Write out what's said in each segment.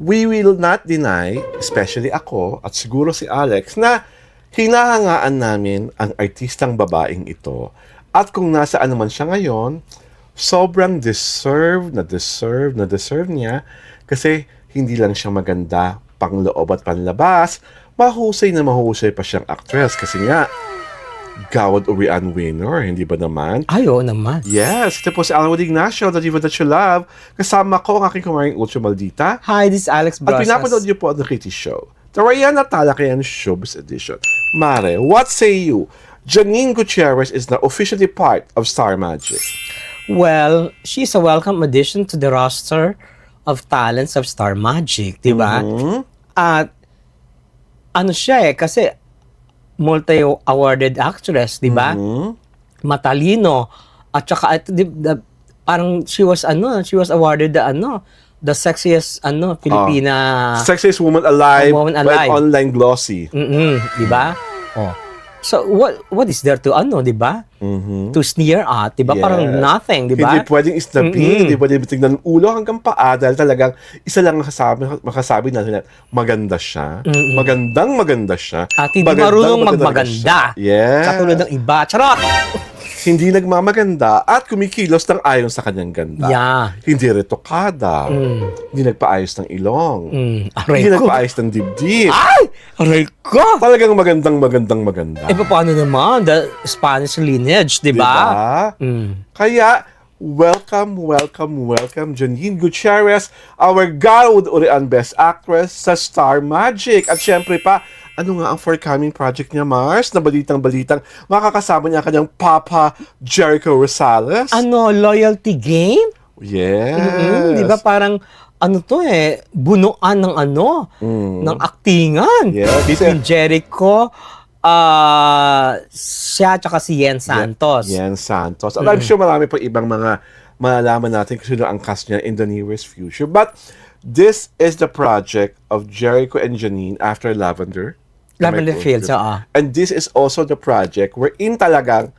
we will not deny, especially ako at siguro si Alex, na hinahangaan namin ang artistang babaeng ito. At kung nasaan naman siya ngayon, sobrang deserve niya kasi hindi lang siya maganda pangloob at panlabas, mahusay na mahusay pa siyang actress kasi nga Gawad Urian winner, hindi ba naman? Ay, oo naman. Yes, ito po si Alan Wood Ignacio, The Diva That You Love. Kasama ko ang aking kumaring Ultra Maldita. Hi, this is Alex At Brasas. pinapanood niyo po ang The Kitty Show. The Ryan Talakayan Showbiz Edition. Mare, what say you? Janine Gutierrez is now officially part of Star Magic. Well, she's a welcome addition to the roster of talents of Star Magic, di ba? At ano siya kasi multi-awarded actress, di ba? Matalino. At saka, parang she was awarded the sexiest, Filipina... Sexiest woman alive, woman alive. by online glossy. Di ba? Oh. So, what is there to, di ba? To sneer at, di ba? Yes. Parang nothing, di ba? Hindi pwedeng isnapin, hindi pwedeng tignan ng ulo hanggang paa dahil talagang isa lang makasabi natin na maganda siya. Maganda siya. At hindi marunong magmaganda. Yes. Katulad ng iba. Charot! Hindi nagmamaganda at kumikilos ng ayon sa kanyang ganda. Yeah. Hindi retokada. Hindi nagpaayos ng ilong. Aray Hindi ko. nagpaayos ng dibdib. Ay! Aray ko! Talagang maganda. Eh, paano naman? The Spanish lineage, di ba? Kaya, welcome, Janine Gutierrez, our Gawad Urian Best Actress sa Star Magic. At syempre pa, ano nga ang forthcoming project niya, Mars? Na balitang makakasama niya kanyang Papa Jericho Rosales. Loyalty game? Yes. Di ba parang, bunuan ng ng aktingan. Yes. Between Jericho, siya tsaka si Yen Santos. Yen Santos. At I'm sure marami pa ibang mga malalaman natin kung sino ang cast niya in the nearest future. But this is the project of Jericho and Janine after Lavender. Lavender Fields, And this is also the project wherein talagang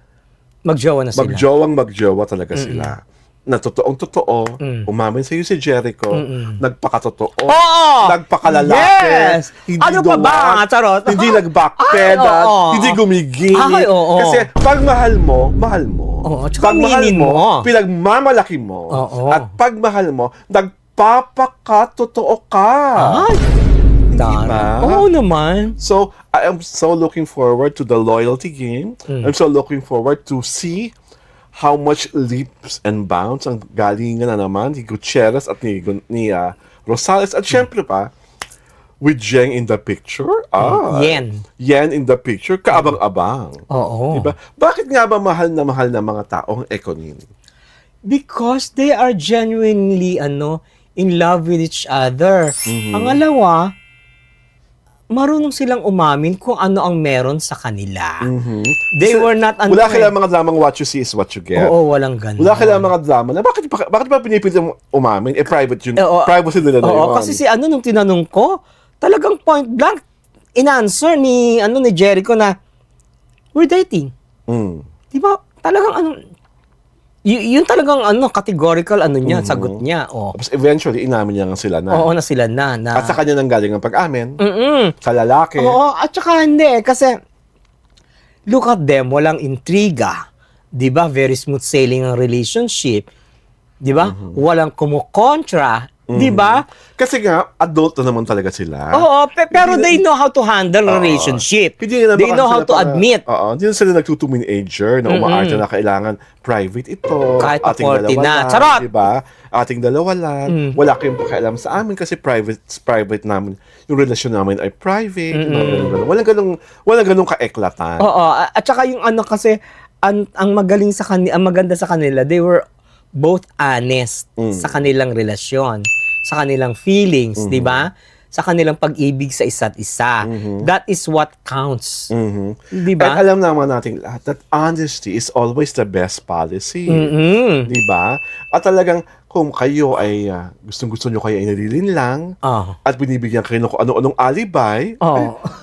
magjowa na sila. magjowa talaga sila. Na totoong-totoo, umamin sa iyo si Jericho, nagpakatotoo, nagpakalalaki. Yes! Hindi Ano pa ba, Charot? Hindi nag-backpedal, hindi gumigil. Kasi pag mahal mo, mahal mo. Tsaka Pag mahal aminin mo, pinagmamalaki mo. At pag mahal mo, nagpapakatotoo ka. Ay! Diba? Oo naman. So, I am so looking forward to the loyalty game. I'm so looking forward to see how much leaps and bounds ang galingan na naman ni Gutierrez at ni Rosales. At syempre pa, with Jeng in the picture. Yen in the picture, kaabang-abang. Oo. Diba? Bakit nga ba mahal na mga taong Econin? Because they are genuinely, in love with each other. Pangalawa, marunong silang umamin kung ano ang meron sa kanila. They were not... Wala kailangan mga dramang what you see is what you get. Oo, walang ganun. Wala kailangan mga drama na bakit ba pinipilit mong umamin? Private yun. Privacy nila na yun. Oo, kasi nung tinanong ko, talagang point blank, in-answer ni Jericho na, we're dating. Di ba? Talagang yun talagang categorical niya, sagot niya. Tapos eventually, inamin niya nga sila na. Oo, na sila na. At sa kanya nang galing ang pag-amin. Sa lalaki. Oo, at saka hindi. Kasi, look at them, walang intriga. Di ba? Very smooth sailing ang relationship. Di ba? Walang kumukontra. Di ba? Kasi nga, adult na naman talaga sila. Oo, pero they know how to handle relationship. They know how to admit. Hindi na sila nagtutumin-ager na umaarte na kailangan private ito. Kahit ating 40 dalawa na. lang. Charot! Diba? Ating dalawa lang. Wala kayong pakialam sa amin kasi private namin. Yung relasyon namin ay private. Walang ganung kaeklatan. Oo, at saka yung kasi, ang magaling sa kanila, ang maganda sa kanila, they were both honest sa kanilang relasyon, sa kanilang feelings, di ba? Sa kanilang pag-ibig sa isa't isa. That is what counts. Di ba? At alam naman natin lahat that honesty is always the best policy. Di ba? At talagang kung kayo ay gustong-gusto nyo kayo ay nalilinlang at binibigyan kayo ng kung ano-anong alibay,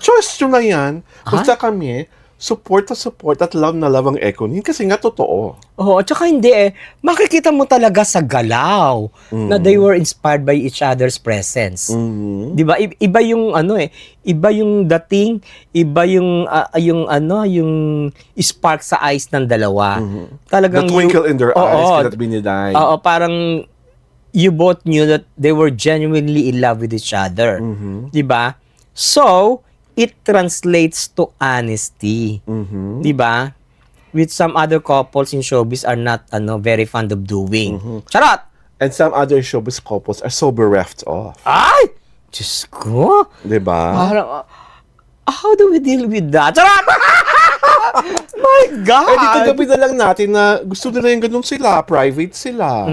choice nyo na yan. Basta kami, support at love na love ang Ekonin kasi nga totoo. Oo, at saka hindi makikita mo talaga sa galaw na they were inspired by each other's presence. Mhm. 'Di ba? Iba yung iba yung dating, iba yung spark sa eyes ng dalawa. The Talagang twinkle in their eyes Oo, cannot be denied. Oo, parang you both knew that they were genuinely in love with each other. 'Di ba? So, it translates to honesty. 'Di ba? Which some other couples in showbiz are not very fond of doing. Charot! And some other showbiz couples are so bereft of. Ay! Diyos ko! Di ba? Parang, how do we deal with that? Charot! My God! Eh, dito gabi na lang natin na gusto nila yung ganun sila, private sila.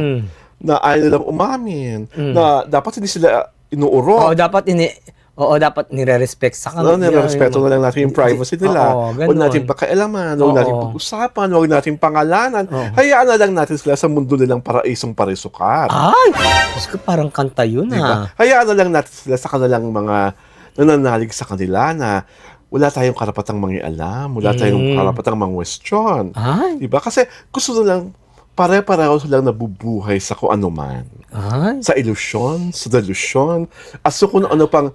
Na ayaw nilang umamin. Na dapat hindi sila inuurot. dapat nire-respect sa kanila. Nire-respeto na lang natin yung privacy nila. Oo, Huwag ganun. natin pakailaman, huwag Oo. natin pag-usapan, huwag natin pangalanan. Hayaan na lang natin sila sa mundo nilang paraisong parisukat. Ay! Diyos ko, parang kanta yun Diba? Hayaan na lang natin sila sa kanilang mga nananalig sa kanila na wala tayong karapatang mangialam, wala tayong karapatang mangwestiyon. Ay! Diba? Kasi gusto na lang, pare-pareho silang nabubuhay sa kung ano man. Ay! Sa ilusyon, sa delusyon, at sa kung ano pang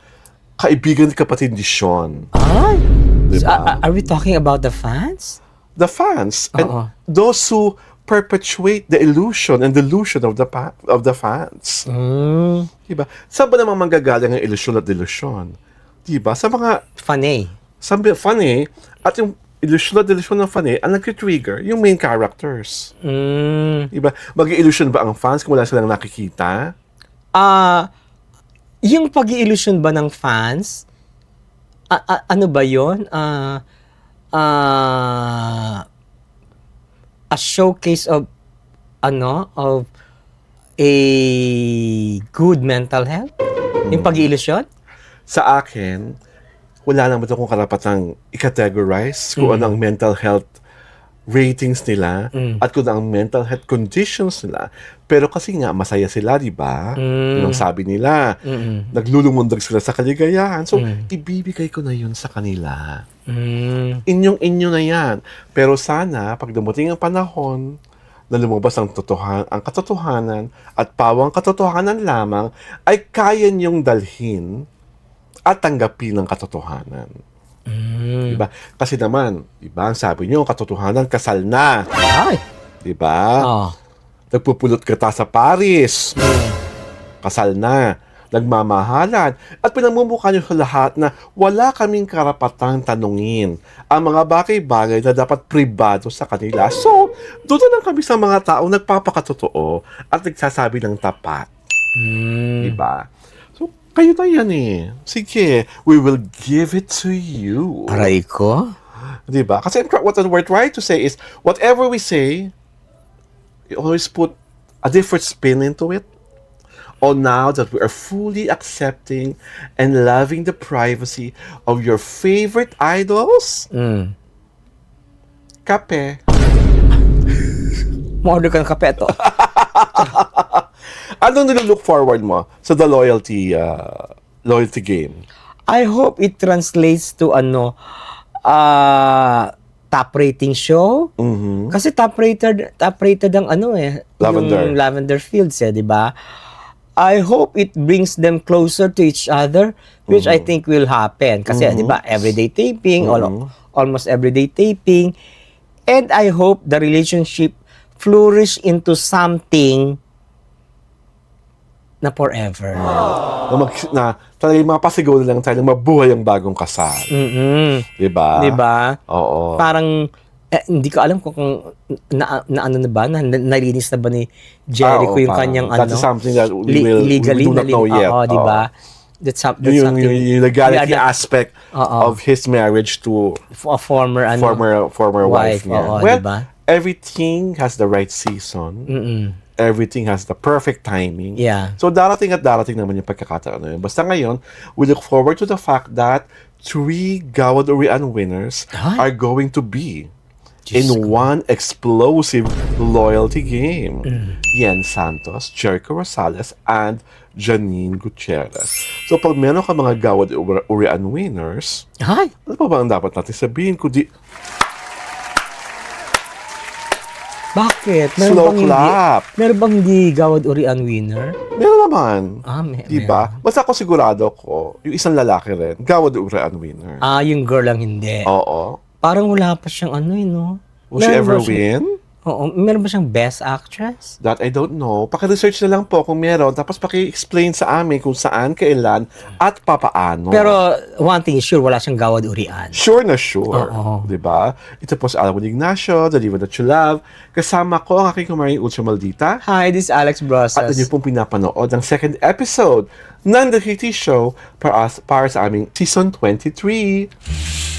kaibigan kapatindisyon. Ay! Diba? So, are we talking about the fans? The fans and Oo. those who perpetuate the illusion and delusion of the fans. Diba? Saan ba namang manggagaling ang ilusyon at delusyon? Diba? Sa mga Funny. funny at yung ilusyon at delusyon ng funny ang nag-trigger yung main characters. Diba? Mag-illusion ba ang fans kung wala silang nakikita? Yung pag-i-illusion ba ng fans, ano ba yun? A showcase of of a good mental health? Yung pag-i-illusion? Sa akin, wala naman akong karapatang i-categorize kung ano ang mental health ratings nila at kung ano ang mental health conditions nila. Pero kasi nga, masaya sila, di ba? Yun ang sabi nila. Naglulumundag sila sa kaligayahan. So, ibibigay ko na yun sa kanila. Inyong-inyo na yan. Pero sana, pag dumating ang panahon na lumabas ang katotohanan at pawang katotohanan lamang, ay kaya niyong dalhin at tanggapin ang katotohanan. Diba? Kasi naman, diba, ang sabi niyo, katotohanan, kasal na. Ay! Diba? Oh. Nagpupulot ka ta sa Paris. Kasal na. Nagmamahalan. At pinamumukha niyo sa lahat na wala kaming karapatang tanungin ang mga bagay-bagay na dapat pribado sa kanila. So, doon na lang kami sa mga taong nagpapakatotoo at nagsasabi ng tapat. Diba? So, kayo na yan eh. Sige, we will give it to you. Aray ko? Diba? Kasi what we're trying to say is, whatever we say, you always put a different spin into it. Or now that we are fully accepting and loving the privacy of your favorite idols, kape. Ma-order ka ng kape to. Anong nilook forward mo sa the loyalty game? I hope it translates to top rating show. Kasi top rated ang Lavender. yung Lavender Fields, di ba? I hope it brings them closer to each other, which I think will happen. Kasi, di ba, everyday taping, almost everyday taping. And I hope the relationship flourish into something na forever. Na talagang mapasigaw na lang tayo na mabuhay ang bagong kasal. Diba? Diba? Oo. Parang, hindi ko alam kung narinis na ba ni Jericho yung kanyang That is something that we legally do not know yet. Diba? That's something. Yung legality Yeah, aspect of his marriage to a former wife niya. Well, diba? everything has the right season. Everything has the perfect timing. Yeah. So darating at darating naman yung pagkakataon na yun. Basta ngayon, we look forward to the fact that 3 Gawad Urian winners are going to be in one explosive loyalty game. Yen Santos, Jericho Rosales, and Janine Gutierrez. So pag meron ka mga Gawad Urian winners, Ay, ano pa ba ang dapat natin sabihin? Kundi bakit? Slow clap. Meron bang hindi Gawad Urian winner? meron naman. meron. Diba? Basta ako sigurado ko, yung isang lalaki rin, Gawad Urian winner. Yung girl lang hindi. Oo. Parang wala pa siyang ano no? Will she Meron ever ba siya- win? Oo, meron ba siyang best actress? That I don't know. Paki-research na lang po kung meron. Tapos paki-explain sa amin kung saan, kailan, at papaano. Pero one thing is sure, wala siyang Gawad Urian. Sure na sure. Oo. Diba? Ito po si Alan Ignacio, The Diva That You Love. Kasama ko ang aking kumaring Ultra Maldita. Hi, this is Alex Brosas. At inyo pong pinapanood ang second episode ng The Kitty Show para sa aming Season 23.